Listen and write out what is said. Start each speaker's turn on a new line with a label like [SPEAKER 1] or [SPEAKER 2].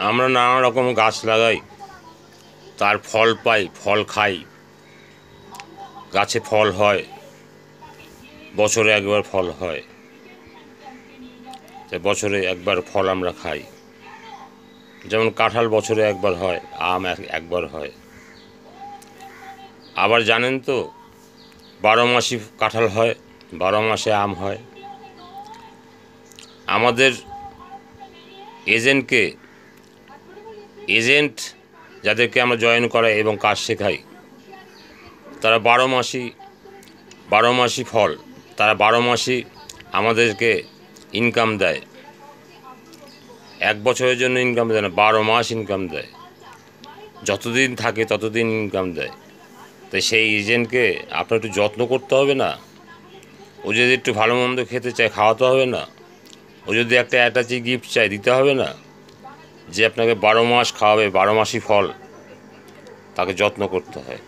[SPEAKER 1] আমরা নানা রকম গাছ লাগাই, তার ফল পাই, ফল খাই, গাছে ফল হয়, বছরে একবার ফল হয়, তাই বছরে একবার ফল আমরা খাই। যেমন কাঁঠাল বছরে একবার হয়, আম একবার হয়। আবার জানেন তো 12 মাসই কাঁঠাল হয়, 12 মাসে আম হয়। আমাদের এজেন্ট যাদেরকে আমরা জয়েন করাই এবং কাজ শেখাই, তারা 12 মাসই ফল, তারা 12 মাসই আমাদেরকে ইনকাম দেয়। 1 বছরের জন্য ইনকাম দেয় না, 12 মাস ইনকাম দেয়। যতদিন থাকে ততদিন ইনকাম দেয়। তাই সেই এজেন্টকে আপনার একটু যত্ন করতে হবে না? ও যদি একটু ভালো মন্দ খেতে চায়, খাওয়াতে হবে না? ও যদি একটা অ্যাটাচি গিফট চায়, দিতে হবে না? যে আপনাকে 12 মাস খাওয়াবে, 12 মাসই ফল, তাকে যত্ন করতে হয়।